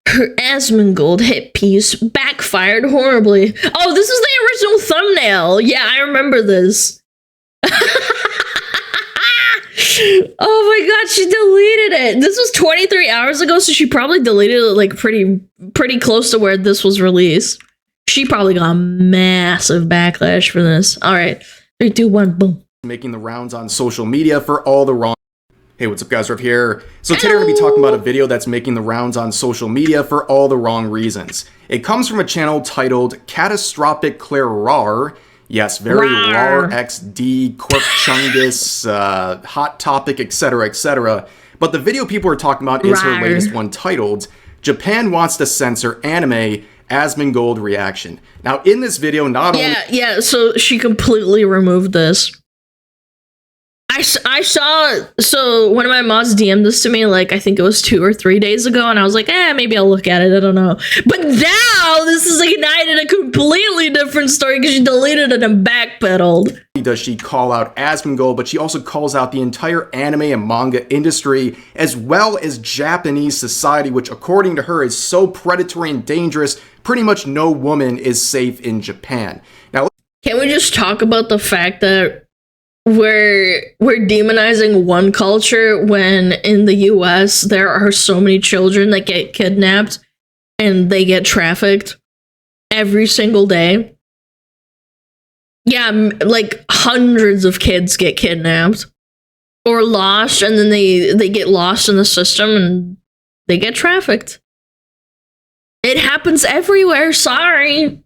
Her Asmongold hit piece backfired horribly. Oh, this is the original thumbnail. Yeah, I remember this. Oh my god, she deleted it. This was 23 hours ago, so she probably deleted it like pretty close to where this was released. She probably got a massive backlash for this. All right, 3, 2, 1, boom. Making the rounds on social media for all the wrong. Hey, what's up guys, Rev here. So today we're going to be talking about a video that's making the rounds on social media for all the wrong reasons. It comes from a channel titled Catastrophic Claire Rar. Yes, very Rar XD, Corp Chungus, Hot Topic, etc, etc. But the video people are talking about is her latest one titled, Japan Wants to Censor Anime, Asmongold Reaction. Now in this video, not only... Yeah, so she completely removed this. I saw, so one of my mods DM'd this to me, like, I think it was 2 or 3 days ago, and I was like, maybe I'll look at it, I don't know. But now, this is ignited a completely different story, because she deleted it and backpedaled. Does she call out Asmongold, but she also calls out the entire anime and manga industry, as well as Japanese society, which according to her is so predatory and dangerous, pretty much no woman is safe in Japan. Now, can we just talk about the fact that we're demonizing one culture when in the US there are so many children that get kidnapped and they get trafficked every single day? Yeah, like hundreds of kids get kidnapped or lost, and then they get lost in the system and they get trafficked. It happens everywhere, sorry.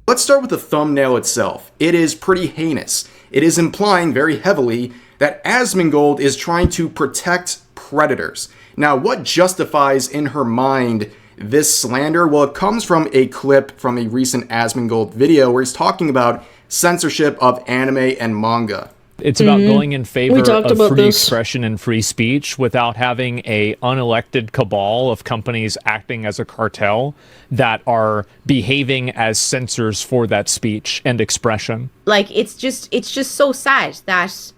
Let's start with the thumbnail itself. It is pretty heinous. It is implying very heavily that Asmongold is trying to protect predators. Now, what justifies in her mind this slander? Well, it comes from a clip from a recent Asmongold video where he's talking about censorship of anime and manga. It's about going in favor of free expression and free speech without having a unelected cabal of companies acting as a cartel that are behaving as censors for that speech and expression. Like, it's just so sad that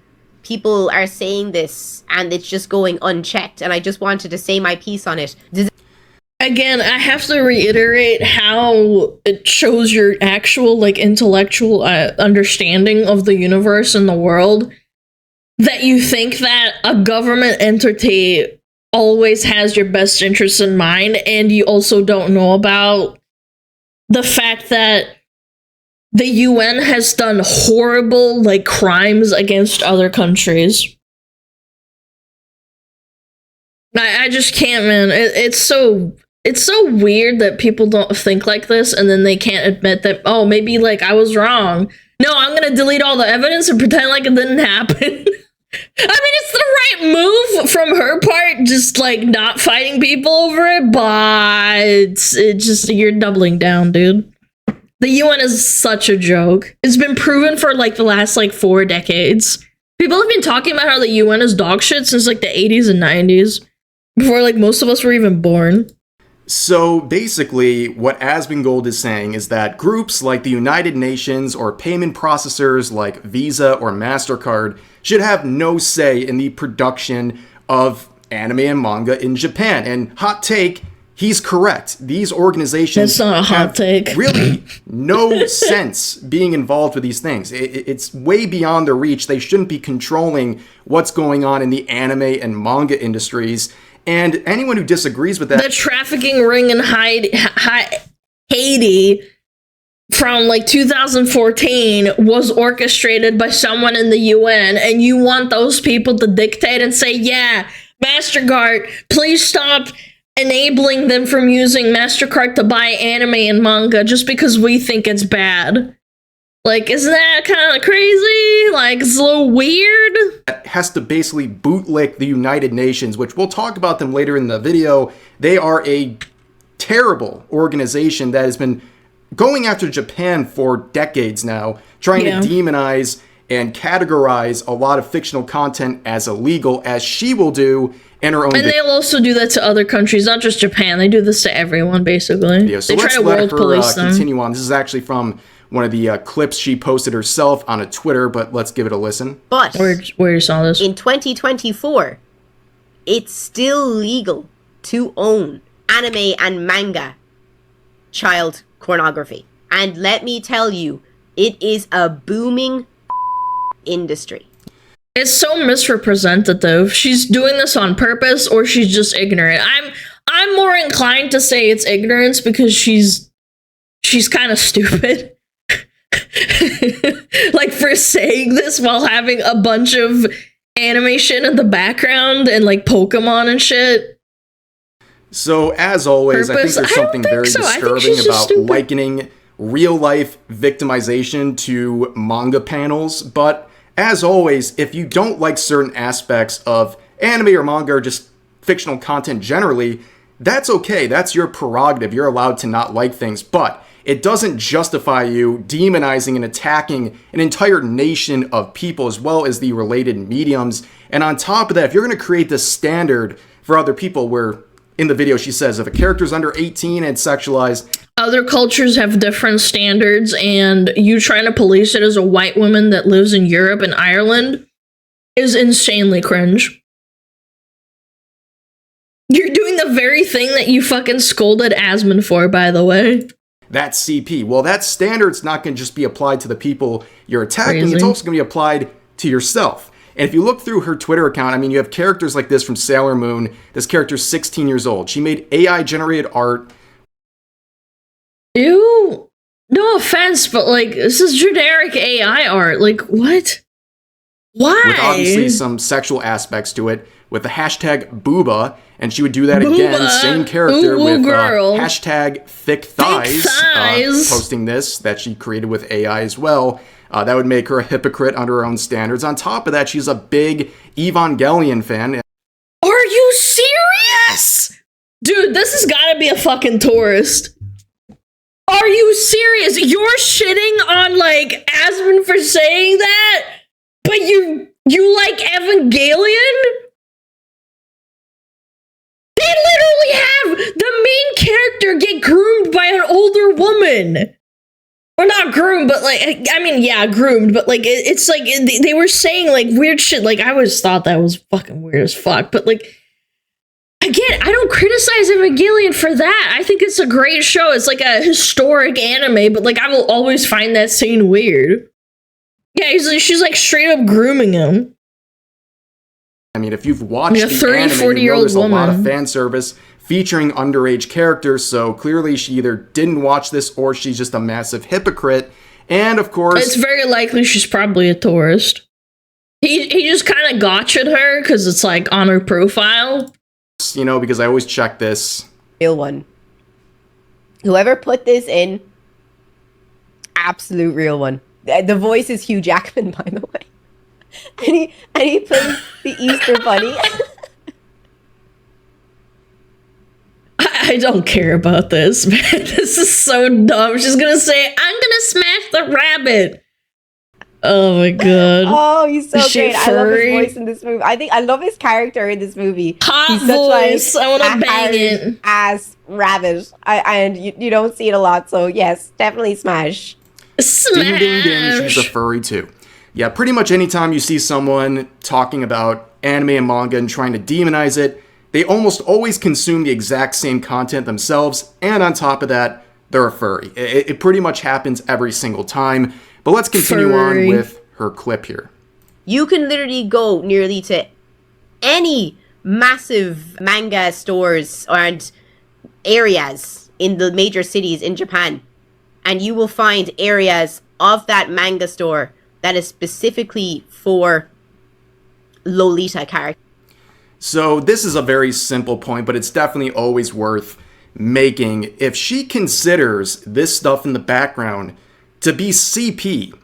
people are saying this and it's just going unchecked, and I just wanted to say my piece on it. Again, I have to reiterate how it shows your actual, like, intellectual understanding of the universe and the world, that you think that a government entity always has your best interests in mind, and you also don't know about the fact that the UN has done horrible, like, crimes against other countries. I just can't, man. It's so weird that people don't think like this, and then they can't admit that, oh, maybe, like, I was wrong. No, I'm gonna delete all the evidence and pretend like it didn't happen. I mean, it's the right move from her part, just, like, not fighting people over it, but it's just, you're doubling down, dude. The UN is such a joke. It's been proven for, like, the last, like, 4 decades. People have been talking about how the UN is dog shit since, like, the 80s and 90s. Before, like, most of us were even born. So basically, what Asmongold is saying is that groups like the United Nations or payment processors like Visa or MasterCard should have no say in the production of anime and manga in Japan. And hot take, he's correct. These organizations have really no sense being involved with these things. It's way beyond their reach. They shouldn't be controlling what's going on in the anime and manga industries. And anyone who disagrees with that... The trafficking ring in Haiti from, like, 2014 was orchestrated by someone in the UN, and you want those people to dictate and say, yeah, MasterCard, please stop enabling them from using MasterCard to buy anime and manga just because we think it's bad. Like, isn't that kind of crazy? Like, it's a little weird. It has to basically bootlick the United Nations, which we'll talk about them later in the video. They are a terrible organization that has been going after Japan for decades now, trying to demonize and categorize a lot of fictional content as illegal, as she will do in her own. And they'll also do that to other countries, not just Japan. They do this to everyone, basically. Yeah, so they try to world police them. Continue on. This is actually from one of the clips she posted herself on a Twitter, but let's give it a listen. But where you saw this? In 2024, it's still legal to own anime and manga child pornography. And let me tell you, it is a booming industry. It's so misrepresented, though. She's doing this on purpose, or she's just ignorant. I'm more inclined to say it's ignorance because she's kind of stupid. Like, for saying this while having a bunch of animation in the background and like Pokemon and shit. So, as always, I think there's something very disturbing about likening real-life victimization to manga panels, but as always, if you don't like certain aspects of anime or manga or just fictional content generally, that's okay. That's your prerogative. You're allowed to not like things, but it doesn't justify you demonizing and attacking an entire nation of people as well as the related mediums. And on top of that, if you're going to create this standard for other people where in the video she says if a character's under 18 and sexualized, other cultures have different standards, and you trying to police it as a white woman that lives in Europe and Ireland is insanely cringe. You're doing the very thing that you fucking scolded Asmon for, by the way. That's CP. Well, that standard's not going to just be applied to the people you're attacking. Crazy. It's also going to be applied to yourself. And if you look through her Twitter account, I mean, you have characters like this from Sailor Moon. This character's 16 years old. She made AI-generated art. Ew. No offense, but like, this is generic AI art. Like, what? Why? With obviously some sexual aspects to it, with the hashtag booba, and she would do that Booba. again, same character Ooh, with hashtag thick thighs, posting this that she created with AI as well. That would make her a hypocrite under her own standards. On top of that, she's a big Evangelion fan. Are you serious? Dude, this has gotta be a fucking tourist. Are you serious? You're shitting on, like, Asmon for saying that? But you like Evangelion? They literally have the main character get groomed by an older woman. Or not groomed, but like, I mean, yeah, groomed, but like, it's like, they were saying like weird shit. Like, I always thought that was fucking weird as fuck. But like, again, I don't criticize Evangelion for that. I think it's a great show. It's like a historic anime, but like, I will always find that scene weird. Yeah, she's like straight up grooming him. I mean, if you've watched a 30, the anime, 40-year-old there's woman. a lot of fan service featuring underage characters, so clearly she either didn't watch this or she's just a massive hypocrite. And of course, it's very likely she's probably a tourist. He just kind of gotcha'd her because it's like on her profile. You know, because I always check this. Real one. Whoever put this in, absolute real one. The voice is Hugh Jackman, by the way. And he plays the Easter Bunny. I don't care about this, man. This is so dumb. She's gonna say, I'm gonna smash the rabbit. Oh my god. Oh, he's so great. Furry? I love his voice in this movie. I love his character in this movie. Hot he's voice. Such, like, I wanna bang it. Ass rabbit. And you don't see it a lot, so yes, definitely smash. Smash. Ding, ding, ding. She's a furry too. Yeah, pretty much anytime you see someone talking about anime and manga and trying to demonize it, they almost always consume the exact same content themselves, and on top of that, they're a furry. It pretty much happens every single time. But let's continue on with her clip here. You can literally go nearly to any massive manga stores and areas in the major cities in Japan, and you will find areas of that manga store that is specifically for Lolita characters. So this is a very simple point, but it's definitely always worth making. If she considers this stuff in the background to be CP,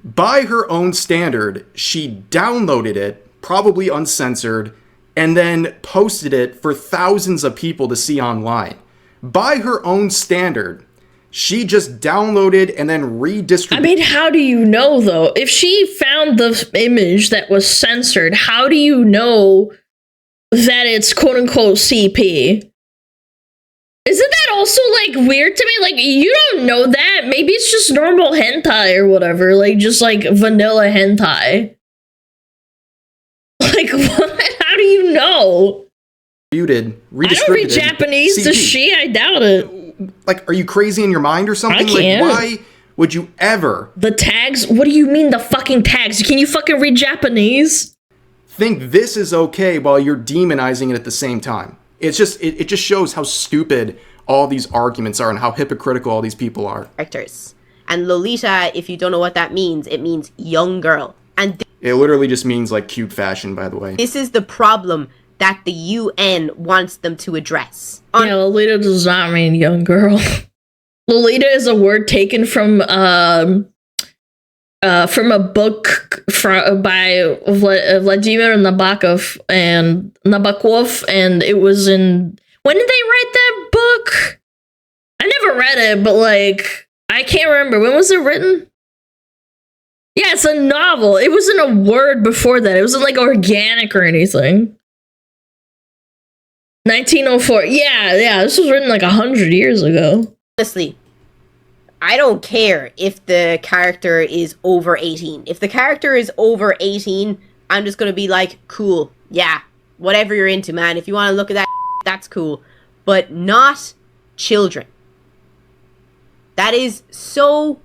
by her own standard, she downloaded it, probably uncensored, and then posted it for thousands of people to see online. By her own standard, she just downloaded and then redistributed. I mean, how do you know, though? If she found the image that was censored, how do you know that it's quote-unquote CP? Isn't that also like weird to me? Like, you don't know that. Maybe it's just normal hentai or whatever. Like, just like vanilla hentai. Like, what? How do you know? Redistributed. I don't read Japanese. Does she? I doubt it. Like, are you crazy in your mind or something? I can't. Like, why would you ever... The tags? What do you mean the fucking tags? Can you fucking read Japanese? Think this is okay while you're demonizing it at the same time. It's just, it just shows how stupid all these arguments are and how hypocritical all these people are. Characters. And Lolita, if you don't know what that means, it means young girl. And it literally just means like cute fashion, by the way. This is the problem that the UN wants them to address. Yeah, Lolita does not mean young girl. Lolita is a word taken from a book by Vladimir Nabokov, and it was in... When did they write that book? I never read it, but like, I can't remember. When was it written? Yeah, it's a novel. It wasn't a word before that. It wasn't like organic or anything. 1904. Yeah, this was written like 100 years ago. Honestly, I don't care if the character is over 18. If the character is over 18, I'm just gonna be like, cool, yeah, whatever you're into, man. If you want to look at that, that's cool. But not children. That is so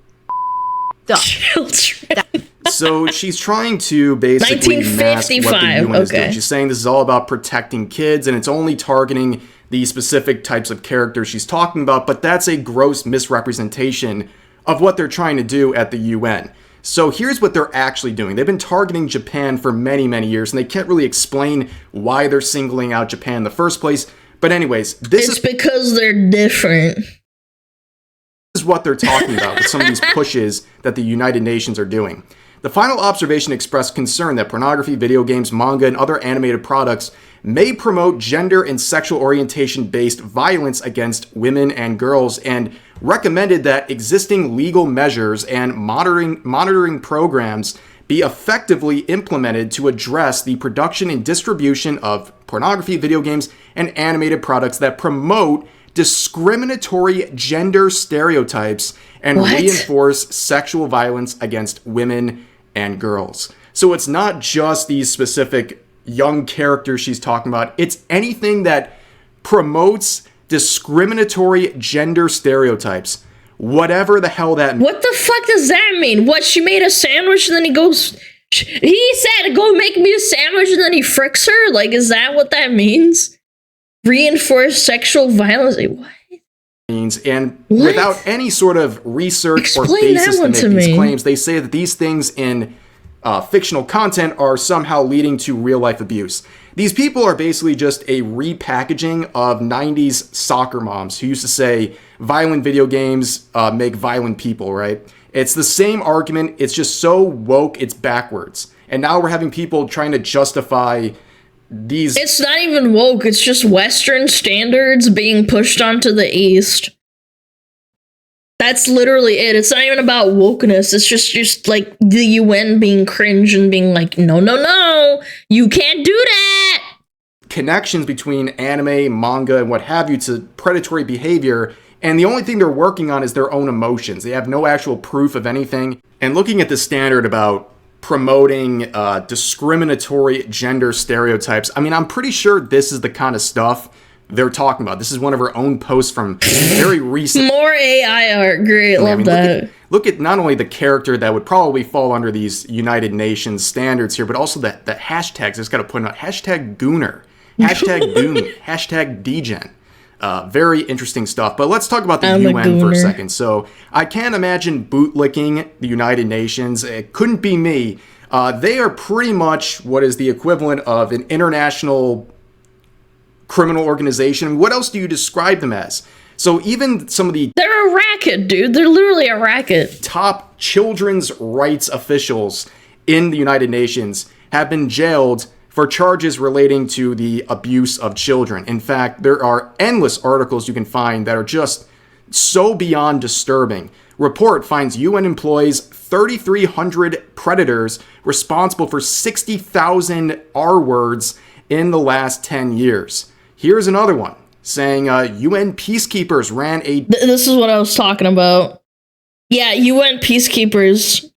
dumb. Children. So she's trying to basically mask what the UN is doing. She's saying this is all about protecting kids, and it's only targeting the specific types of characters she's talking about, but that's a gross misrepresentation of what they're trying to do at the UN. So here's what they're actually doing. They've been targeting Japan for many, many years, and they can't really explain why they're singling out Japan in the first place. But anyways, it's because they're different. This is what they're talking about with some of these pushes that the United Nations are doing. The final observation expressed concern that pornography, video games, manga, and other animated products may promote gender and sexual orientation-based violence against women and girls, and recommended that existing legal measures and monitoring programs be effectively implemented to address the production and distribution of pornography, video games, and animated products that promote discriminatory gender stereotypes and reinforce sexual violence against women and girls. So it's not just these specific young characters she's talking about. It's anything that promotes discriminatory gender stereotypes. Whatever the hell that means. What the fuck does that mean? What, she made a sandwich and then he goes... He said, go make me a sandwich, and then he fricks her? Like, is that what that means? Reinforce sexual violence? What? And without any sort of research or basis to make these claims, they say that these things in fictional content are somehow leading to real-life abuse. These people are basically just a repackaging of 90s soccer moms who used to say violent video games make violent people, right? It's the same argument. It's just so woke, it's backwards. And now we're having people trying to justify these... It's not even woke, it's just Western standards being pushed onto the East. That's literally it. It's not even about wokeness. It's just like the UN being cringe and being like, no, you can't do that. Connections between anime, manga, and what have you to predatory behavior, and the only thing they're working on is their own emotions. They have no actual proof of anything. And looking at the standard about promoting discriminatory gender stereotypes, I mean, I'm pretty sure this is the kind of stuff they're talking about. This is one of her own posts from very recent. More AI art, great, love that. Look at not only the character that would probably fall under these United Nations standards here, but also the hashtags. I just got to put out hashtag Gooner, hashtag Goon, hashtag Degen. Very interesting stuff. But let's talk about the UN for a second. So I can't imagine bootlicking the United Nations. It couldn't be me. They are pretty much what is the equivalent of an international criminal organization. What else do you describe them as? So even some of the... They're a racket, dude. They're literally a racket. Top children's rights officials in the United Nations have been jailed for charges relating to the abuse of children. In fact, there are endless articles you can find that are just so beyond disturbing. Report finds UN employs 3,300 predators responsible for 60,000 R-words in the last 10 years. Here's another one. saying UN peacekeepers ran a... This is what I was talking about. Yeah, UN peacekeepers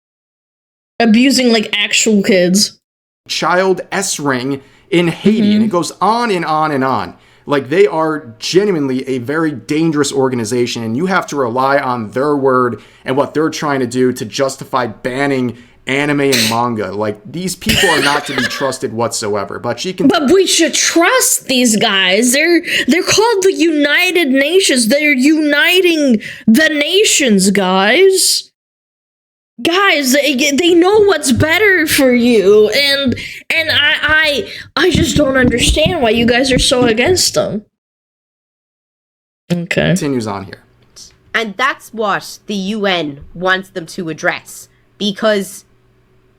abusing, like, actual kids. Child S-ring in Haiti, and it goes on and on and on. Like, they are genuinely a very dangerous organization, and you have to rely on their word and what they're trying to do to justify banning anime and manga. Like, these people are not to be trusted whatsoever. But we should trust these guys. They're called the United Nations. They're uniting the nations, guys. Guys, they know what's better for you, and I just don't understand why you guys are so against them. Okay. Continues on here. And that's what the UN wants them to address, because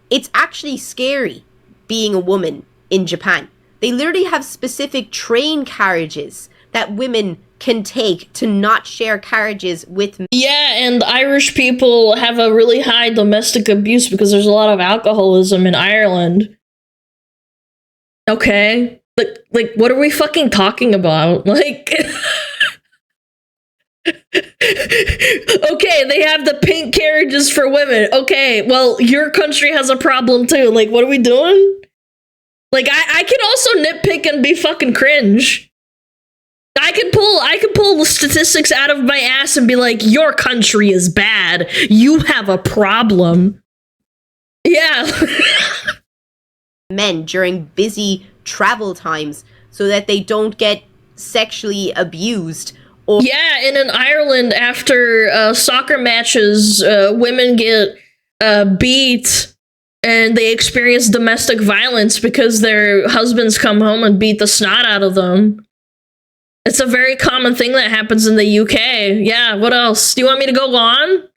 it's actually scary being a woman in Japan. They literally have specific train carriages that women can take to not share carriages with men. Yeah, and Irish people have a really high domestic abuse because there's a lot of alcoholism in Ireland. Okay. Like what are we fucking talking about? Like... Okay, they have the pink carriages for women. Okay, well, your country has a problem too. Like, what are we doing? Like, I can also nitpick and be fucking cringe. I could pull the statistics out of my ass and be like, your country is bad. You have a problem. Yeah. Men during busy travel times so that they don't get sexually abused. Yeah, and in Ireland, after soccer matches, women get beat and they experience domestic violence because their husbands come home and beat the snot out of them. It's a very common thing that happens in the UK. Yeah, what else? Do you want me to go on?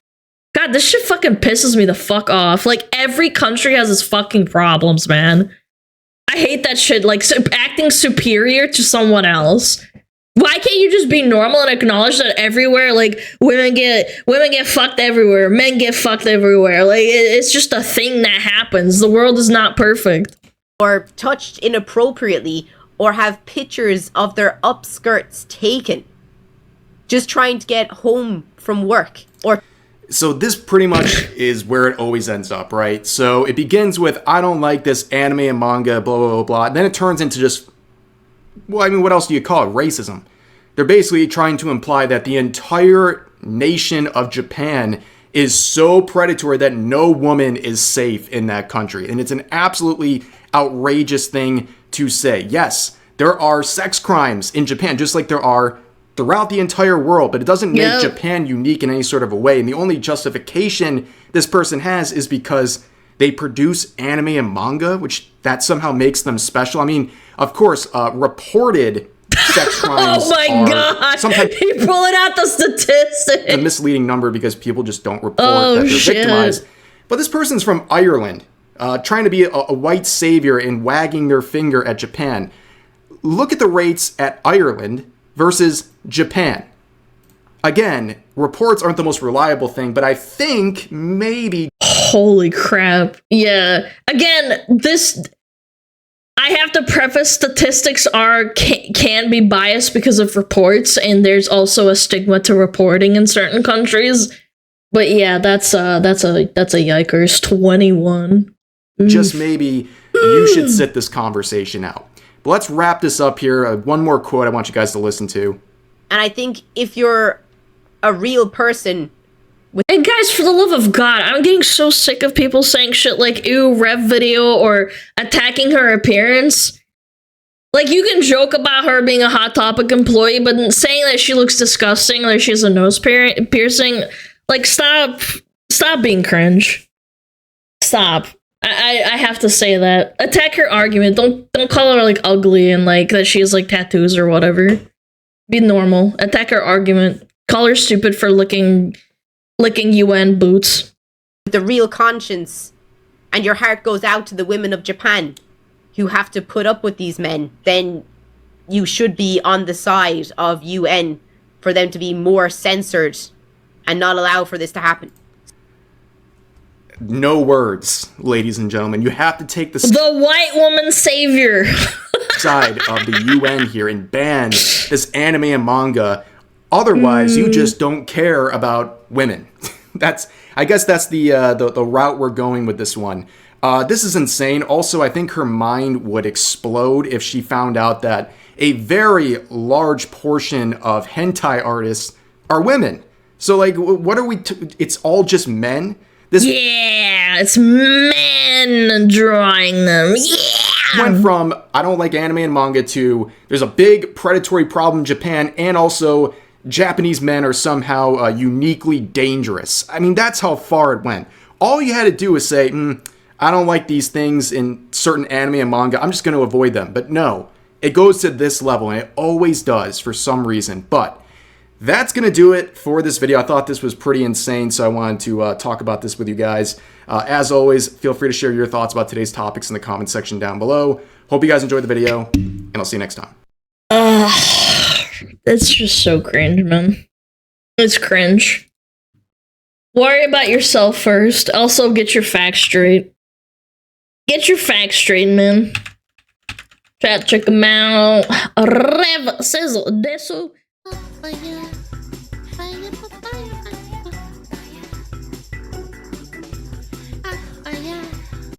God, this shit fucking pisses me the fuck off. Like, every country has its fucking problems, man. I hate that shit, like, acting superior to someone else. Why can't you just be normal and acknowledge that everywhere, like, women get fucked everywhere, men get fucked everywhere? Like, it's just a thing that happens. The world is not perfect. Or touched inappropriately, or have pictures of their upskirts taken, just trying to get home from work. Or so this pretty much is where it always ends up, right? So it begins with, I don't like this anime and manga, blah, blah, blah, blah. And then it turns into just, well, I mean, what else do you call it? Racism. They're basically trying to imply that the entire nation of Japan is so predatory that no woman is safe in that country. And it's an absolutely outrageous thing to say. Yes, there are sex crimes in Japan, just like there are throughout the entire world, but it doesn't make Japan unique in any sort of a way. And the only justification this person has is because they produce anime and manga, which that somehow makes them special. I mean, of course, reported sex crimes oh my god! Sometimes you're pulling out the statistics. A misleading number because people just don't report that they're victimized. But this person's from Ireland, trying to be a white savior and wagging their finger at Japan. Look at the rates at Ireland versus Japan. Again, reports aren't the most reliable thing, but I think maybe... Holy crap. Yeah. Again, this... I have to preface, statistics can be biased because of reports, and there's also a stigma to reporting in certain countries. But yeah, that's a yikers. 21. Just maybe you should sit this conversation out. But let's wrap this up here. One more quote I want you guys to listen to. And I think if you're a real person... And guys, for the love of God, I'm getting so sick of people saying shit like, ew, Rev video, or attacking her appearance. Like, you can joke about her being a Hot Topic employee, but saying that she looks disgusting, or she has a nose piercing, like, stop being cringe. Stop. I have to say that. Attack her argument. Don't call her, like, ugly and, like, that she has, like, tattoos or whatever. Be normal. Attack her argument. Call her stupid for licking UN boots. With a real conscience, and your heart goes out to the women of Japan who have to put up with these men, then you should be on the side of UN for them to be more censored and not allow for this to happen. No words, ladies and gentlemen. You have to take the white woman savior. side of the UN here and ban this anime and manga. Otherwise, you just don't care about women. I guess that's the route we're going with this one. This is insane. Also, I think her mind would explode if she found out that a very large portion of hentai artists are women. So, like, what are we... it's all just men? Yeah, it's men drawing them. Yeah! Went from, I don't like anime and manga, to there's a big predatory problem in Japan, and also Japanese men are somehow uniquely dangerous. I mean, that's how far it went. All you had to do was say, I don't like these things in certain anime and manga, I'm just going to avoid them. But no, it goes to this level, and it always does for some reason. But that's going to do it for this video. I thought this was pretty insane, so I wanted to talk about this with you guys. As always, feel free to share your thoughts about today's topics in the comment section down below. Hope you guys enjoyed the video, and I'll see you next time. It's just so cringe, man. It's cringe. Worry about yourself first. Also, get your facts straight. Get your facts straight, man. Chat, check them out. Rev, sizzle, desu.